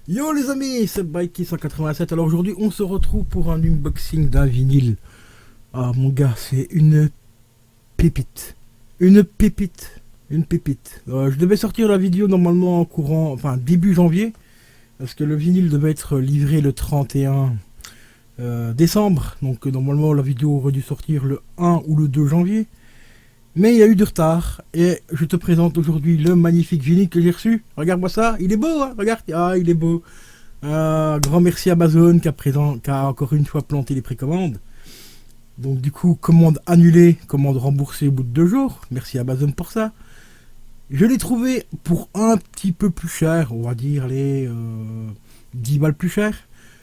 Yo les amis, c'est Bikey187. Alors aujourd'hui, on se retrouve pour un unboxing d'un vinyle. Ah mon gars, c'est une pépite. Une pépite. Une pépite. Je devais sortir la vidéo normalement en courant, enfin début janvier. Parce que le vinyle devait être livré le 31 décembre. Donc normalement la vidéo aurait dû sortir le 1 ou le 2 janvier. Mais il y a eu du retard. Et je te présente aujourd'hui le magnifique vinyle que j'ai reçu. Regarde-moi ça, il est beau, hein. Regarde, ah il est beau. Grand merci Amazon qui a encore une fois planté les précommandes. Donc du coup, commande annulée, commande remboursée au bout de 2 jours. Merci Amazon pour ça. Je l'ai trouvé pour un petit peu plus cher, on va dire les 10 balles plus cher,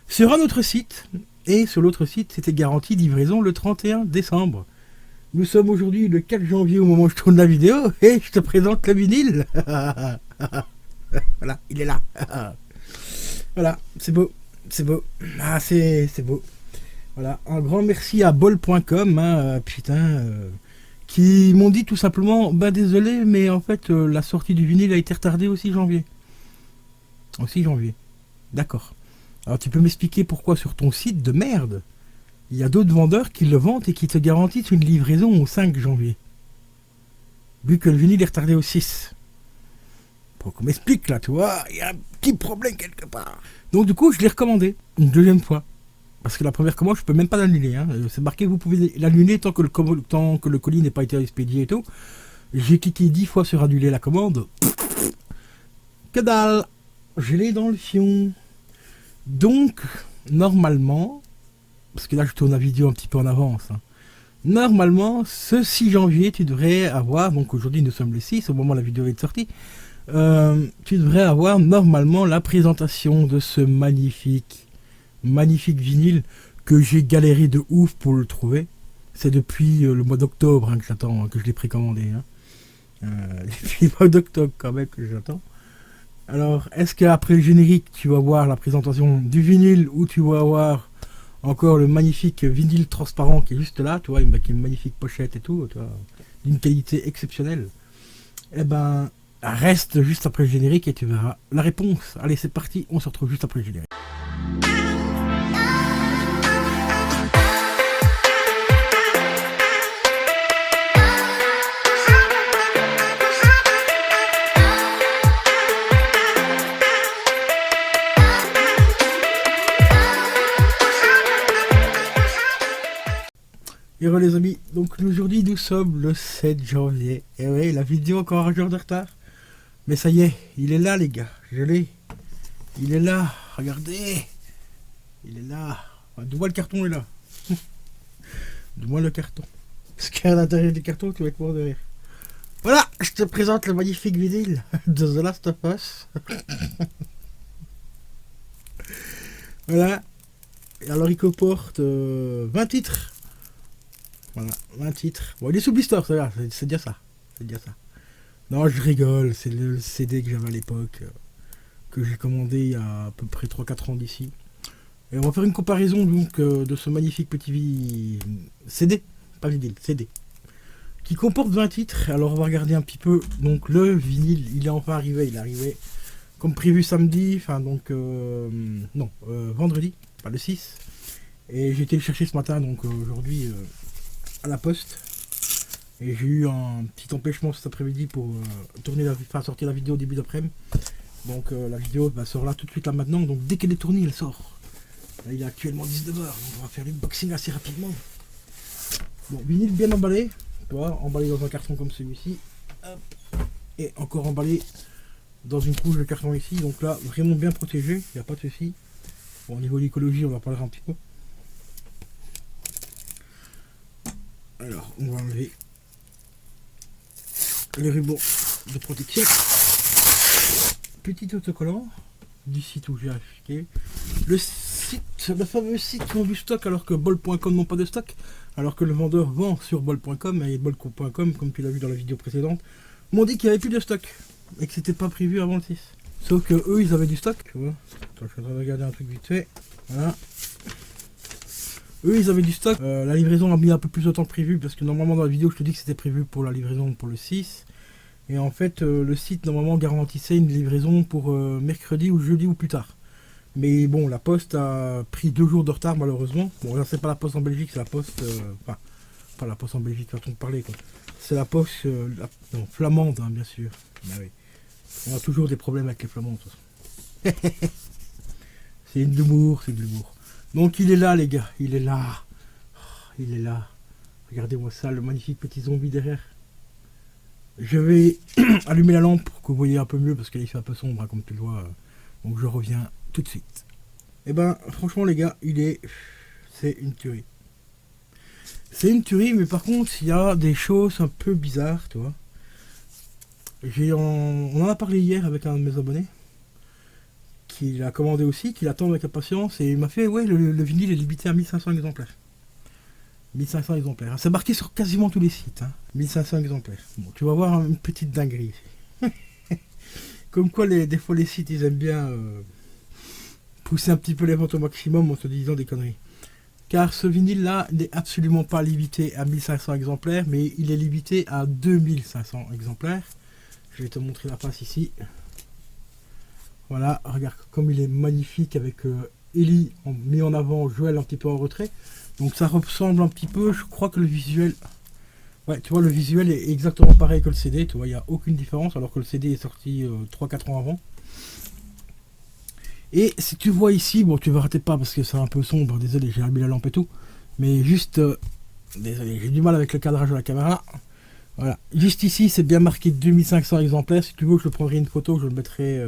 sur un autre site. Et sur l'autre site, c'était garanti livraison le 31 décembre. Nous sommes aujourd'hui le 4 janvier au moment où je tourne la vidéo et je te présente le vinyle. Voilà, il est là. Voilà, c'est beau, c'est beau. Ah, c'est beau. Voilà, un grand merci à bol.com, hein, qui m'ont dit tout simplement, bah désolé, mais en fait, la sortie du vinyle a été retardée au 6 janvier. Au 6 janvier. D'accord. Alors tu peux m'expliquer pourquoi sur ton site de merde, il y a d'autres vendeurs qui le vendent et qui te garantissent une livraison au 5 janvier. Vu que le vinyle est retardé au 6. Faut qu'on m'explique là, tu vois, il y a un petit problème quelque part. Donc du coup, je l'ai recommandé une deuxième fois. Parce que la première commande, je peux même pas l'annuler. Hein. C'est marqué que vous pouvez l'annuler tant que le colis n'est pas été expédié et tout. J'ai cliqué 10 fois sur annuler la commande. Que dalle. Je l'ai dans le fion. Donc, normalement, parce que là je tourne la vidéo un petit peu en avance. Hein. Normalement, ce 6 janvier, tu devrais avoir, donc aujourd'hui nous sommes le 6, au moment où la vidéo est sortie, tu devrais avoir normalement la présentation de ce magnifique vinyle que j'ai galéré de ouf pour le trouver. C'est depuis le mois d'octobre hein, que j'attends, que je l'ai précommandé. Hein. Depuis le mois d'octobre quand même que j'attends. Alors, est-ce qu'après le générique, tu vas voir la présentation du vinyle ou tu vas voir encore le magnifique vinyle transparent qui est juste là, tu vois, avec une magnifique pochette et tout, tu vois, d'une qualité exceptionnelle. Eh ben, reste juste après le générique et tu verras la réponse. Allez, c'est parti, on se retrouve juste après le générique. Et voilà les amis, donc aujourd'hui nous sommes le 7 janvier. Et oui, la vidéo encore un jour de retard. Mais ça y est, il est là les gars, je l'ai. Il est là, regardez. Il est là. Enfin, du moins le carton est là. Du moins le carton. Parce qu'à l'intérieur du carton, tu vas être mort de rire. Voilà, je te présente le magnifique vinyle de The Last of Us. Voilà. Et alors il comporte 20 titres. Voilà, 20 titres. Bon, il est sous blister, ça va, c'est déjà ça. C'est déjà ça. Non, je rigole, c'est le CD que j'avais à l'époque, que j'ai commandé il y a à peu près 3-4 ans d'ici. Et on va faire une comparaison donc de ce magnifique petit CD, pas vinyle, CD, qui comporte 20 titres. Alors on va regarder un petit peu. Donc le vinyle, il est enfin arrivé, il est arrivé comme prévu samedi, enfin donc vendredi, pas le 6. Et j'ai été le chercher ce matin, donc aujourd'hui à la poste. Et j'ai eu un petit empêchement cet après-midi pour faire sortir la vidéo au début d'après-midi. Donc la vidéo sort là tout de suite là maintenant. Donc dès qu'elle est tournée, elle sort. Là, il est actuellement 19h, donc on va faire l'unboxing assez rapidement. Bon, vinyle bien emballé. Tu vois, emballé dans un carton comme celui-ci. Et encore emballé dans une couche de carton ici. Donc là, vraiment bien protégé, il n'y a pas de souci. Bon, au niveau de l'écologie, on va parler un petit peu. Alors, on va enlever le ruban de protection. Petit autocollant du site où j'ai acheté. Le fameux site qui ont du stock alors que bol.com n'ont pas de stock. Alors que le vendeur vend sur bol.com et bol.com, comme tu l'as vu dans la vidéo précédente, m'ont dit qu'il n'y avait plus de stock et que c'était pas prévu avant le 6. Sauf que eux ils avaient du stock, tu vois. Attends, je suis en train de regarder un truc vite fait. Voilà. Eux ils avaient du stock. La livraison a mis un peu plus de temps que prévu parce que normalement dans la vidéo je te dis que c'était prévu pour la livraison pour le 6. Et en fait le site normalement garantissait une livraison pour mercredi ou jeudi ou plus tard. Mais bon, la poste a pris 2 jours de retard malheureusement. Bon, là c'est pas la poste en Belgique, c'est la poste... Enfin, pas la poste en Belgique, façon de parler quoi. C'est la poste non, flamande, hein, bien sûr. Bah oui. On a toujours des problèmes avec les flamands, de toute façon. C'est de l'humour, c'est de l'humour. Donc il est là les gars, il est là. Oh, il est là. Regardez-moi ça, le magnifique petit zombie derrière. Je vais allumer la lampe pour que vous voyez un peu mieux parce qu'elle est un peu sombre hein, comme tu le vois. Donc je reviens tout de suite. Et ben franchement les gars, c'est une tuerie. C'est une tuerie, mais par contre il y a des choses un peu bizarres, tu vois. On en a parlé hier avec un de mes abonnés qui l'a commandé aussi, qui l'attend avec impatience et il m'a fait ouais le vinyle est limité à 1500 exemplaires. 1500 exemplaires. C'est marqué sur quasiment tous les sites. Hein. 1500 exemplaires. Bon, tu vas voir une petite dinguerie ici. Comme quoi, des fois, les sites, ils aiment bien pousser un petit peu les ventes au maximum en te disant des conneries. Car ce vinyle-là n'est absolument pas limité à 1500 exemplaires, mais il est limité à 2500 exemplaires. Je vais te montrer la face ici. Voilà, regarde comme il est magnifique avec Ellie mis en avant, Joël un petit peu en retrait. Donc ça ressemble un petit peu, je crois que le visuel... Ouais, tu vois, le visuel est exactement pareil que le CD, tu vois, il n'y a aucune différence, alors que le CD est sorti 3-4 ans avant. Et si tu vois ici, bon, tu vas rater pas parce que c'est un peu sombre, désolé, j'ai allumé la lampe et tout. Mais juste... désolé, j'ai du mal avec le cadrage de la caméra. Voilà, juste ici, c'est bien marqué 2500 exemplaires. Si tu veux, je prendrai une photo, je le mettrai...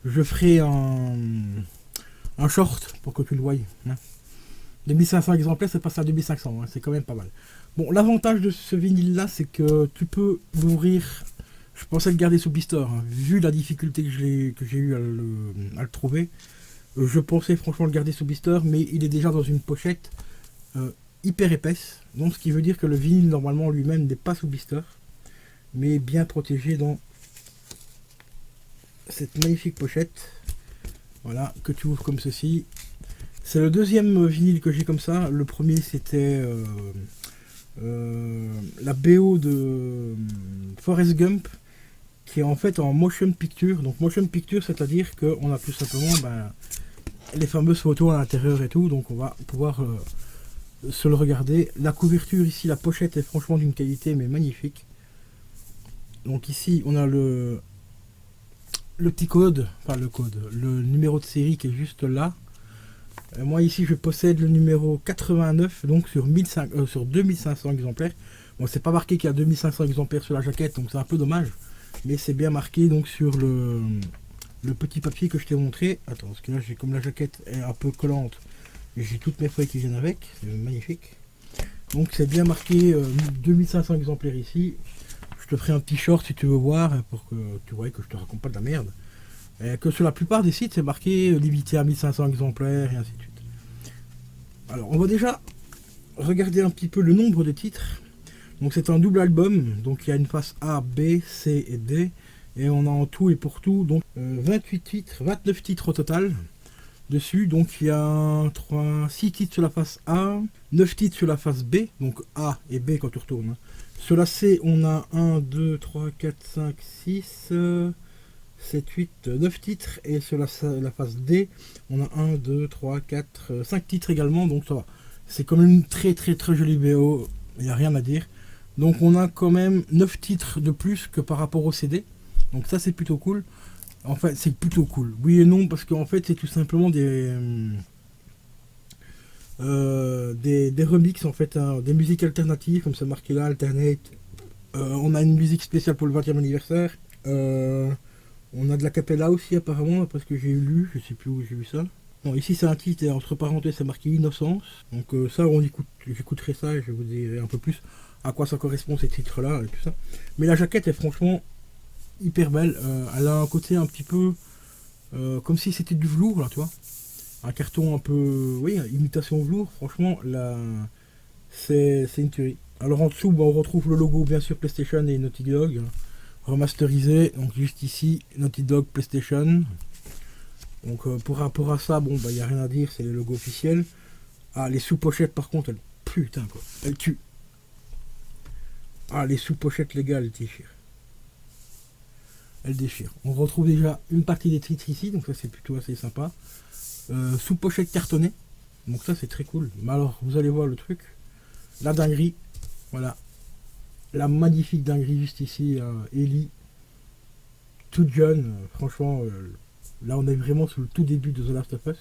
je ferai un short pour que tu le voies. Hein. 2500 exemplaires, c'est passé à 2500, hein, c'est quand même pas mal. Bon, l'avantage de ce vinyle là, c'est que tu peux l'ouvrir. Je pensais le garder sous blister, hein, vu la difficulté que j'ai eu à le trouver. Je pensais franchement le garder sous blister, mais il est déjà dans une pochette hyper épaisse. Donc, ce qui veut dire que le vinyle normalement lui-même n'est pas sous blister, mais bien protégé dans cette magnifique pochette. Voilà, que tu ouvres comme ceci. C'est le deuxième vinyle que j'ai comme ça. Le premier c'était la BO de Forrest Gump, qui est en fait en motion picture. Donc motion picture, c'est-à-dire qu'on a tout simplement les fameuses photos à l'intérieur et tout. Donc on va pouvoir se le regarder. La couverture ici, la pochette est franchement d'une qualité mais magnifique. Donc ici on a le petit code, enfin le numéro de série qui est juste là. Moi ici je possède le numéro 89, donc sur 2500 exemplaires. Bon, c'est pas marqué qu'il y a 2500 exemplaires sur la jaquette, donc c'est un peu dommage. Mais c'est bien marqué donc sur le petit papier que je t'ai montré. Attends, parce que là comme la jaquette est un peu collante, j'ai toutes mes feuilles qui viennent avec, c'est magnifique. Donc c'est bien marqué 2500 exemplaires ici. Je te ferai un petit short si tu veux voir, pour que tu vois que je te raconte pas de la merde. Et que sur la plupart des sites, c'est marqué limité à 1500 exemplaires et ainsi de suite. Alors, on va déjà regarder un petit peu le nombre de titres. Donc, c'est un double album. Donc, il y a une face A, B, C et D. Et on a en tout et pour tout donc 28 titres, 29 titres au total dessus. Donc, il y a 6 titres sur la face A, 9 titres sur la face B. Donc, A et B quand tu retournes. Hein. Sur la C, on a 1, 2, 3, 4, 5, 6... 7, 8, 9 titres, et sur la phase D, on a 1, 2, 3, 4, 5 titres également, donc ça va. C'est quand même une très très très jolie BO, il n'y a rien à dire. Donc on a quand même 9 titres de plus que par rapport au CD, donc ça c'est plutôt cool. Enfin, c'est plutôt cool, oui et non, parce qu'en fait c'est tout simplement des remixes, en fait, hein, des musiques alternatives, comme c'est marqué là, alternate. On a une musique spéciale pour le 20e anniversaire. On a de la cappella aussi apparemment, parce que j'ai lu, je sais plus où j'ai vu ça. Bon, ici c'est un titre, et entre parenthèses c'est marqué Innocence. Donc ça, j'écouterai ça et je vous dirai un peu plus à quoi ça correspond ces titres-là et tout ça. Mais la jaquette est franchement hyper belle. Elle a un côté un petit peu comme si c'était du velours là, tu vois. Un carton un peu, oui, imitation velours. Franchement, là, c'est une tuerie. Alors en dessous, on retrouve le logo bien sûr PlayStation et Naughty Dog. Remasterisé, donc juste ici Naughty Dog PlayStation. Donc pour rapport à ça, bon bah y a rien à dire, c'est les logos officiels. Ah, les sous-pochettes par contre, putain quoi, elles tuent. Ah, les sous-pochettes légales, elles déchirent. elle déchire. On retrouve déjà une partie des titres ici, donc ça c'est plutôt assez sympa. Sous pochette cartonnée, donc ça c'est très cool. Mais alors vous allez voir le truc, la dinguerie, voilà, la magnifique dinguerie juste ici, Ellie, toute jeune, franchement, là on est vraiment sur le tout début de The Last of Us.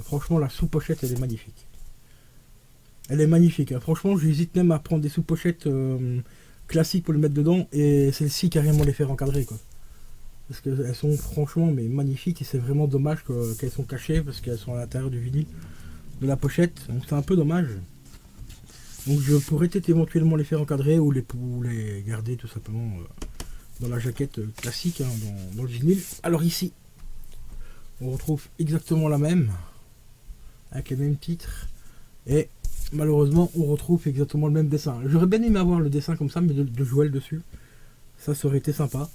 Franchement la sous-pochette elle est magnifique. Elle est magnifique, hein. Franchement j'hésite même à prendre des sous-pochettes classiques pour le mettre dedans et celle-ci carrément les faire encadrer quoi. Parce qu'elles sont franchement mais magnifiques et c'est vraiment dommage qu'elles sont cachées parce qu'elles sont à l'intérieur du vinyle de la pochette, donc c'est un peu dommage. Donc je pourrais peut-être éventuellement les faire encadrer ou les garder tout simplement dans la jaquette classique, hein, dans le vinyle. Alors ici on retrouve exactement la même avec les mêmes titres et malheureusement on retrouve exactement le même dessin. J'aurais bien aimé avoir le dessin comme ça mais de Joël dessus, ça aurait été sympa.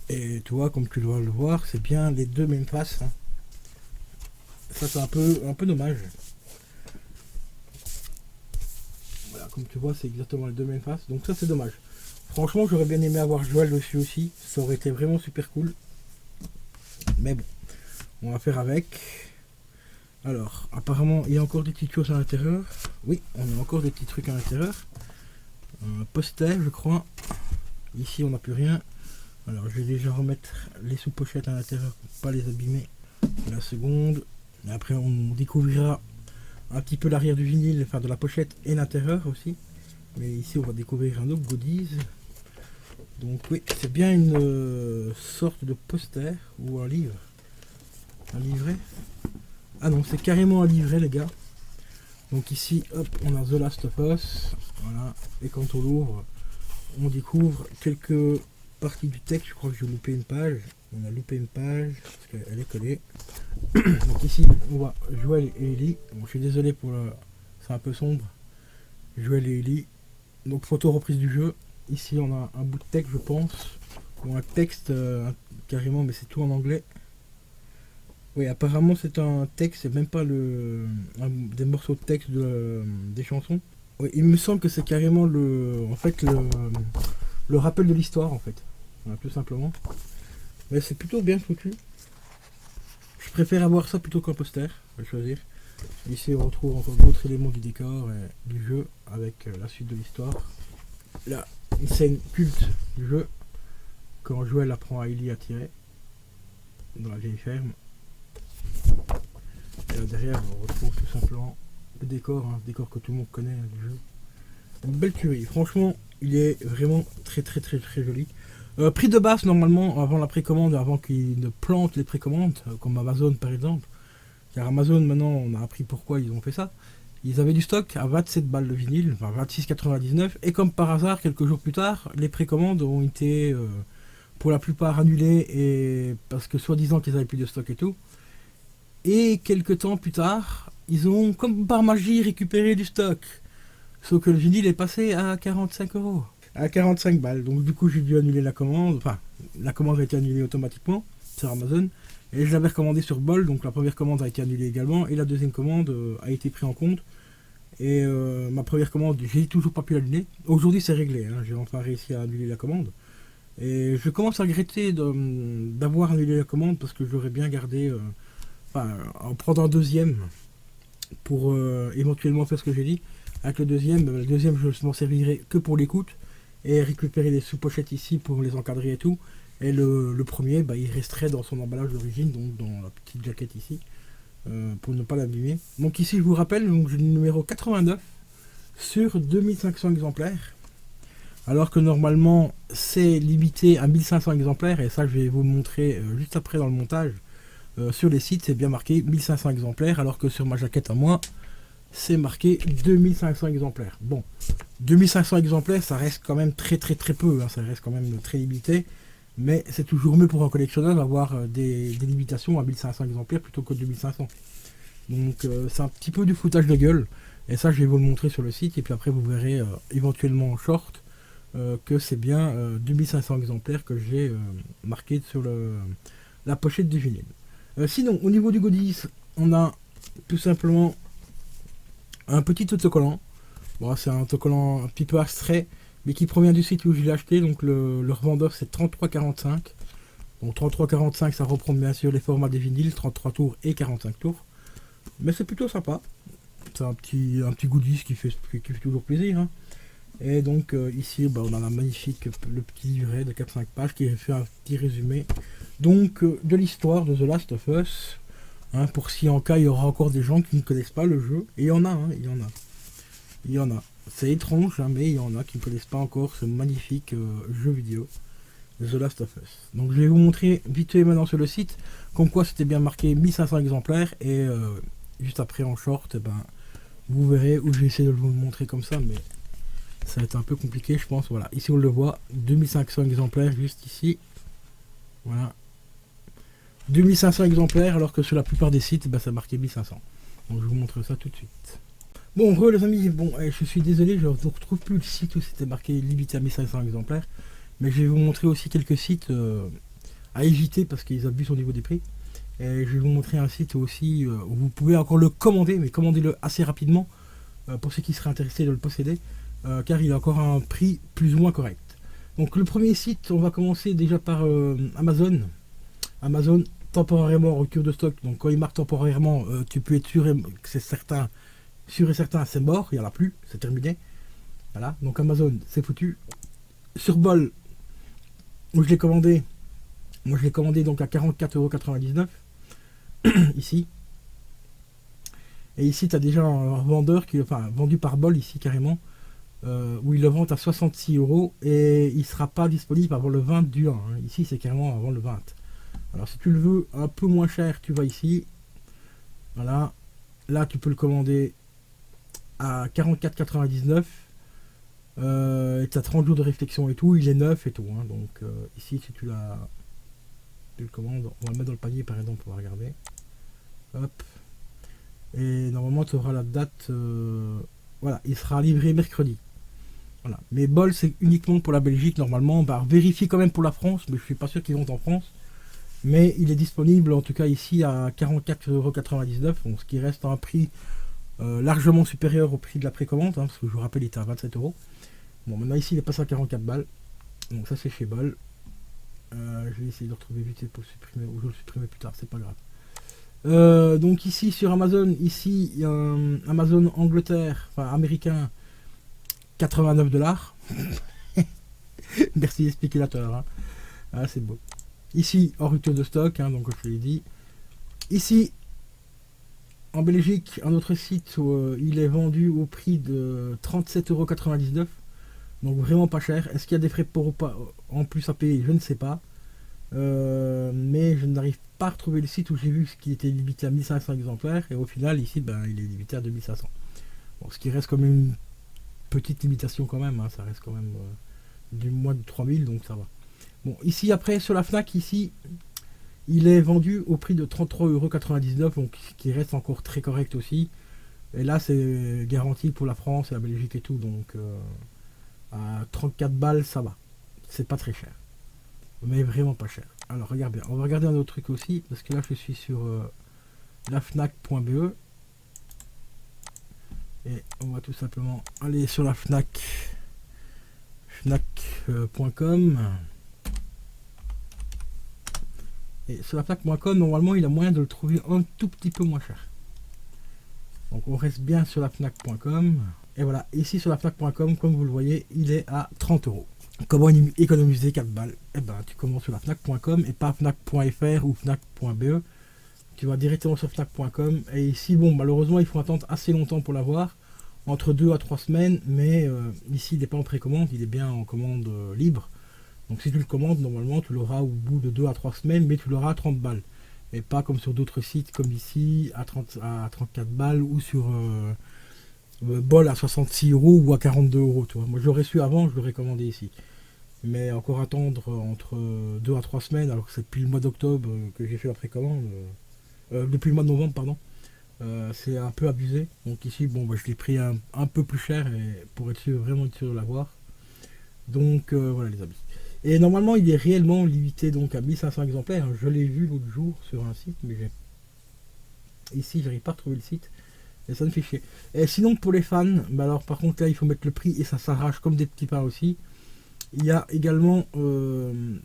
Et tu vois, comme tu dois le voir, c'est bien les deux mêmes faces, hein. Ça c'est un peu dommage. Voilà, comme tu vois c'est exactement les deux mêmes faces, donc ça c'est dommage. Franchement j'aurais bien aimé avoir Joël dessus aussi, ça aurait été vraiment super cool. Mais bon, on va faire avec. Alors, apparemment il y a encore des petites choses à l'intérieur. Oui, on a encore des petits trucs à l'intérieur. Un poster je crois. Ici on n'a plus rien. Alors je vais déjà remettre les sous-pochettes à l'intérieur pour pas les abîmer. La seconde. Et après on découvrira un petit peu l'arrière du vinyle, enfin de la pochette et l'intérieur aussi. Mais ici on va découvrir un autre goodies. Donc oui, c'est bien une sorte de poster ou un livre. Un livret. Ah non, c'est carrément un livret les gars. Donc ici, hop, on a The Last of Us. Voilà. Et quand on l'ouvre, on découvre quelques partie du texte. Je crois que j'ai loupé une page. On a loupé une page parce qu'elle est collée. Donc ici on voit Joël et Ellie. Bon, je suis désolé pour le... c'est un peu sombre. Joël et Ellie. Donc photo reprise du jeu. Ici on a un bout de texte je pense. Ou un texte carrément mais c'est tout en anglais. Oui apparemment c'est un texte, c'est même pas des morceaux de texte des chansons. Oui, il me semble que c'est carrément le rappel de l'histoire en fait. Voilà, tout simplement. Mais c'est plutôt bien foutu. Je préfère avoir ça plutôt qu'un poster. Je vais choisir. Ici on retrouve encore d'autres éléments du décor et du jeu avec la suite de l'histoire. Là, une scène culte du jeu. Quand Joël apprend à Ellie à tirer dans la vieille ferme. Et là derrière on retrouve tout simplement le décor, hein, décor que tout le monde connaît du jeu. Une belle tuerie. Franchement, il est vraiment très joli. Prix de base normalement avant la précommande, avant qu'ils ne plantent les précommandes, comme Amazon par exemple. Car Amazon maintenant on a appris pourquoi ils ont fait ça. Ils avaient du stock à 27 balles de vinyle, enfin 26,99 et comme par hasard quelques jours plus tard, les précommandes ont été pour la plupart annulées et parce que soi-disant qu'ils avaient plus de stock et tout. Et quelques temps plus tard, ils ont comme par magie récupéré du stock. Sauf que le vinyle est passé à 45 €. À 45 balles. Donc du coup j'ai dû annuler la commande. Enfin, la commande a été annulée automatiquement sur Amazon. Et je l'avais recommandé sur Bol. Donc la première commande a été annulée également. Et la deuxième commande a été prise en compte. Et ma première commande, j'ai toujours pas pu l'annuler. Aujourd'hui c'est réglé. Hein. J'ai enfin réussi à annuler la commande. Et je commence à regretter d'avoir annulé la commande parce que j'aurais bien gardé... en prendre un deuxième pour éventuellement faire ce que j'ai dit. Avec le deuxième je m'en servirai que pour l'écoute et récupérer les sous-pochettes ici pour les encadrer et tout. Et le premier, il resterait dans son emballage d'origine, donc dans la petite jaquette ici, pour ne pas l'abîmer. Donc ici, je vous rappelle, donc j'ai le numéro 89 sur 2500 exemplaires. Alors que normalement, c'est limité à 1500 exemplaires, et ça, je vais vous montrer juste après dans le montage. Sur les sites, c'est bien marqué 1500 exemplaires, alors que sur ma jaquette à moi, c'est marqué 2500 exemplaires. Bon, 2500 exemplaires, ça reste quand même très peu, hein, ça reste quand même très limité, mais c'est toujours mieux pour un collectionneur d'avoir des limitations à 1500 exemplaires plutôt que 2500. Donc c'est un petit peu du foutage de gueule, et ça je vais vous le montrer sur le site, et puis après vous verrez éventuellement en short que c'est bien 2500 exemplaires que j'ai marqué sur la pochette du vinyle. Sinon, au niveau du goodies, on a tout simplement un petit autocollant. Bon, c'est un autocollant un petit peu abstrait, mais qui provient du site où je l'ai acheté. Donc le revendeur c'est 33,45. Donc 33,45 ça reprend bien sûr les formats des vinyles, 33 tours et 45 tours. Mais c'est plutôt sympa. C'est un petit goodies qui fait toujours plaisir. Hein. Et donc ici on a la magnifique, le petit livret de 4-5 pages qui fait un petit résumé donc de l'histoire de The Last of Us. Hein, pour si en cas il y aura encore des gens qui ne connaissent pas le jeu. Et il y en a, hein, il y en a. C'est étrange, hein, mais il y en a qui ne connaissent pas encore ce magnifique jeu vidéo de The Last of Us. Donc je vais vous montrer vite fait maintenant sur le site, comme quoi c'était bien marqué 1500 exemplaires, et juste après en short, vous verrez, où j'ai essayé de vous le montrer comme ça, mais ça va être un peu compliqué je pense. Voilà, ici on le voit, 2500 exemplaires juste ici. Voilà. 2500 exemplaires, alors que sur la plupart des sites, ça marquait 1500. Donc je vous montre ça tout de suite. Bon, les amis, bon, je suis désolé, je ne retrouve plus le site où c'était marqué limité à 1500 exemplaires. Mais je vais vous montrer aussi quelques sites à éviter parce qu'ils abusent au niveau des prix. Et je vais vous montrer un site aussi où vous pouvez encore le commander, mais commandez-le assez rapidement pour ceux qui seraient intéressés de le posséder, car il a encore un prix plus ou moins correct. Donc le premier site, on va commencer déjà par Amazon. Amazon temporairement en rupture de stock. Donc quand il marque temporairement, tu peux être sûr que c'est certain, sûr et certain, c'est mort, il n'y en a plus, c'est terminé. Voilà, donc Amazon, c'est foutu. Sur Bol, où je l'ai commandé, moi je l'ai commandé donc à 44,99 € ici. Et ici tu as déjà un vendeur qui, enfin vendu par Bol ici carrément, où il le vend à 66 € et il sera pas disponible avant le 20 du 1. Hein. Ici c'est carrément avant le 20. Alors si tu le veux un peu moins cher, tu vas ici. Voilà. Là tu peux le commander à 44,99 €. Et tu as 30 jours de réflexion et tout. Il est neuf et tout. Hein. Donc ici si tu le commandes, on va le mettre dans le panier par exemple pour regarder. Hop. Et normalement tu auras la date. Voilà, il sera livré mercredi. Voilà. Mais Bol c'est uniquement pour la Belgique normalement. Vérifie quand même pour la France, mais je suis pas sûr qu'ils vont en France. Mais il est disponible en tout cas ici à 44,99 €, donc ce qui reste un prix largement supérieur au prix de la précommande, hein, parce que je vous rappelle il était à 27 €. Bon, maintenant ici il est passé à 44 balles, donc ça c'est chez Bol. Je vais essayer de retrouver vite pour supprimer, ou je le supprimer plus tard, c'est pas grave. Donc ici sur Amazon, ici Amazon Angleterre, enfin américain, 89 $. Merci les spéculateurs. Hein. Ah, c'est beau. Ici, en rupture de stock, hein, donc je l'ai dit. Ici, en Belgique, un autre site où il est vendu au prix de 37,99 €. Donc vraiment pas cher. Est-ce qu'il y a des frais pour en plus à payer? Je ne sais pas. Mais je n'arrive pas à retrouver le site où j'ai vu qu'il était limité à 1500 exemplaires. Et au final, ici, il est limité à 2500. Bon, ce qui reste quand même une petite limitation quand même. Hein, ça reste quand même du moins de 3000, donc ça va. Bon, ici après sur la Fnac, ici il est vendu au prix de 33,99 €, donc qui reste encore très correct aussi. Et là c'est garanti pour la France et la Belgique et tout, donc à 34 balles ça va. C'est pas très cher, mais vraiment pas cher. Alors regarde bien, on va regarder un autre truc aussi, parce que là je suis sur lafnac.be et on va tout simplement aller sur la Fnac, fnac.com. Et sur la Fnac.com, normalement, il a moyen de le trouver un tout petit peu moins cher. Donc, on reste bien sur la Fnac.com. Et voilà, ici sur la Fnac.com, comme vous le voyez, il est à 30 €. Comment économiser 4 balles? Tu commences sur la Fnac.com et pas Fnac.fr ou Fnac.be. Tu vas directement sur Fnac.com. Et ici, bon, malheureusement, il faut attendre assez longtemps pour l'avoir. Entre 2 à 3 semaines. Mais ici, il n'est pas en précommande, il est bien en commande libre. Donc si tu le commandes, normalement tu l'auras au bout de 2 à 3 semaines, mais tu l'auras à 30 balles. Et pas comme sur d'autres sites comme ici à 34 balles ou sur Bol à 66 € ou à 42 €. Tu vois. Moi je l'aurais su avant, je l'aurais commandé ici. Mais encore attendre entre 2 à 3 semaines, alors que c'est depuis le mois d'octobre que j'ai fait la précommande, depuis le mois de novembre, pardon, c'est un peu abusé. Donc ici, bon, je l'ai pris un peu plus cher et pour être sûr, vraiment être sûr de l'avoir. Donc voilà les amis. Et normalement, il est réellement limité donc à 1500 exemplaires. Je l'ai vu l'autre jour sur un site, mais ici, j'arrive pas à retrouver le site. et ça me fait chier. Et sinon pour les fans, bah alors par contre là il faut mettre le prix et ça s'arrache comme des petits pains aussi. Il y a également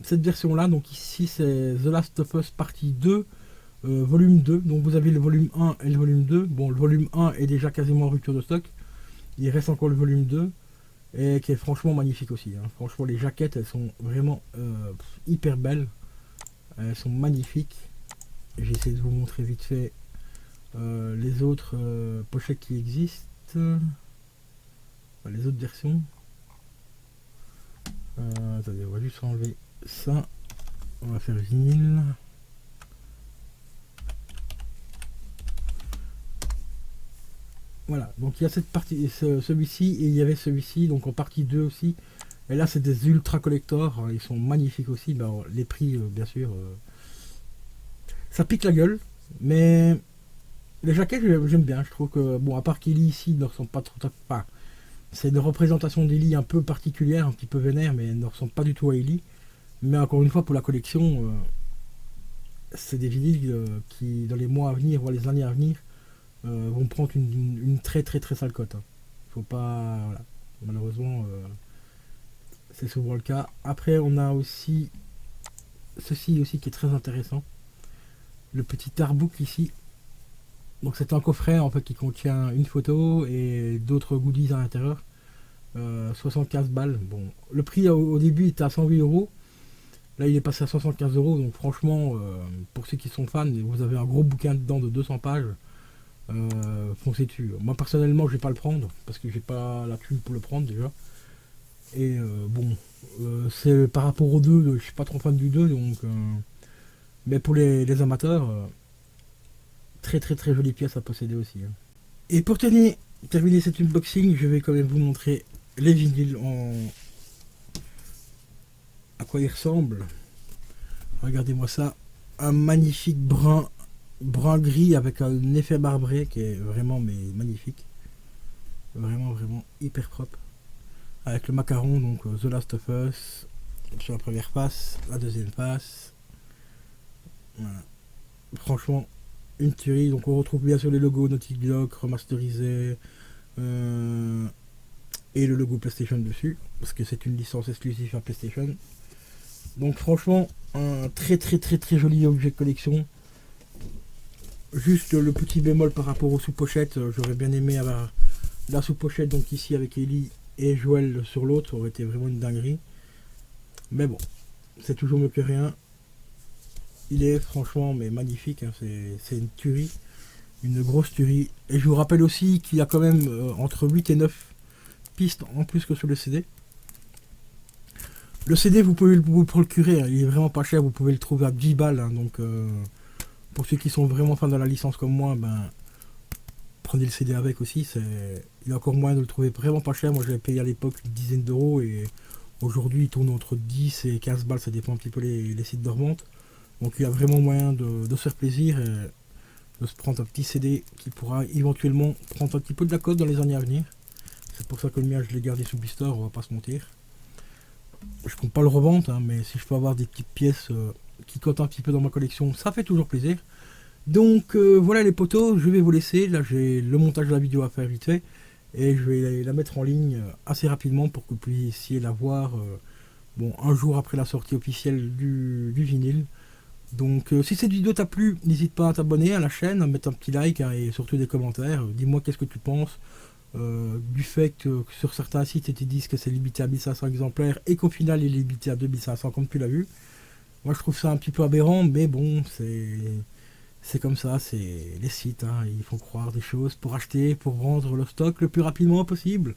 cette version là, donc ici c'est The Last of Us partie 2, volume 2, donc vous avez le volume 1 et le volume 2. Bon, le volume 1 est déjà quasiment en rupture de stock, il reste encore le volume 2, et qui est franchement magnifique aussi, hein. Franchement les jaquettes elles sont vraiment hyper belles, elles sont magnifiques. J'ai essayé de vous montrer vite fait les autres pochettes qui existent, les autres versions. Attendez, on va juste enlever ça. On va faire vinyle. Voilà, donc il y a cette partie, celui-ci, et il y avait celui-ci, donc en partie 2 aussi. Et là, c'est des ultra collector, ils sont magnifiques aussi. Bah, les prix, bien sûr, ça pique la gueule, mais les jaquettes, j'aime bien. Je trouve que, bon, à part qu'Ellie ici ne ressemble pas trop. Enfin, c'est une représentation d'Ellie un peu particulière, un petit peu vénère, mais elle ne ressemble pas du tout à Ellie. Mais encore une fois, pour la collection, c'est des vinyles qui, dans les mois à venir, voire les années à venir, vont prendre une très très très sale cote, hein. Faut pas. Voilà. Malheureusement, c'est souvent le cas. Après, on a aussi ceci aussi qui est très intéressant. Le petit artbook ici. Donc c'est un coffret en fait qui contient une photo et d'autres goodies à l'intérieur. 75 balles. Bon, le prix au début était à 108 euros. Là il est passé à 75 euros. Donc franchement, pour ceux qui sont fans, vous avez un gros bouquin dedans de 200 pages. Foncez dessus. Moi personnellement je vais pas le prendre parce que j'ai pas la thune pour le prendre déjà. Et bon, c'est par rapport au 2, je suis pas trop fan du 2, donc mais pour les amateurs, très très très jolie pièce à posséder aussi, hein. Et pour terminer cet unboxing, je vais quand même vous montrer les vinyles à quoi ils ressemblent. Regardez-moi ça, un magnifique brun gris avec un effet marbré qui est vraiment mais magnifique, vraiment vraiment hyper propre, avec le macaron, donc The Last of Us sur la première face, la deuxième face. Voilà. Franchement une tuerie. Donc on retrouve bien sûr les logos Naughty Dog remasterisés et le logo PlayStation dessus parce que c'est une licence exclusive à PlayStation. Donc franchement un très très très très joli objet de collection. Juste le petit bémol par rapport aux sous-pochettes, j'aurais bien aimé avoir la sous-pochette donc ici avec Ellie et Joël sur l'autre, ça aurait été vraiment une dinguerie. Mais bon, c'est toujours mieux que rien. Il est franchement mais magnifique, hein. C'est une tuerie, une grosse tuerie. Et je vous rappelle aussi qu'il y a quand même entre 8 et 9 pistes en plus que sur le CD. Le CD vous pouvez vous procurer, hein. Il est vraiment pas cher, vous pouvez le trouver à 10 balles, hein. Donc pour ceux qui sont vraiment fans de la licence comme moi, ben prenez le CD avec aussi, il y a encore moyen de le trouver vraiment pas cher. Moi je l'ai payé à l'époque une dizaine d'euros et aujourd'hui il tourne entre 10 et 15 balles, ça dépend un petit peu les sites de revente. Donc il y a vraiment moyen de se faire plaisir et de se prendre un petit CD qui pourra éventuellement prendre un petit peu de la cote dans les années à venir. C'est pour ça que le mien je l'ai gardé sous blister, on va pas se mentir. Je compte pas le revendre, hein, mais si je peux avoir des petites pièces qui cotent un petit peu dans ma collection, ça fait toujours plaisir. Donc voilà les potos, je vais vous laisser. Là j'ai le montage de la vidéo à faire vite fait et je vais la mettre en ligne assez rapidement pour que vous puissiez la voir bon, un jour après la sortie officielle du vinyle. Donc si cette vidéo t'a plu, n'hésite pas à t'abonner à la chaîne, à mettre un petit like, hein, et surtout des commentaires. Dis-moi qu'est-ce que tu penses du fait que sur certains sites ils te disent que c'est limité à 1500 exemplaires et qu'au final il est limité à 2500 comme tu l'as vu. Moi je trouve ça un petit peu aberrant, mais bon c'est comme ça, c'est les sites, hein, ils font croire des choses pour acheter, pour vendre leur stock le plus rapidement possible.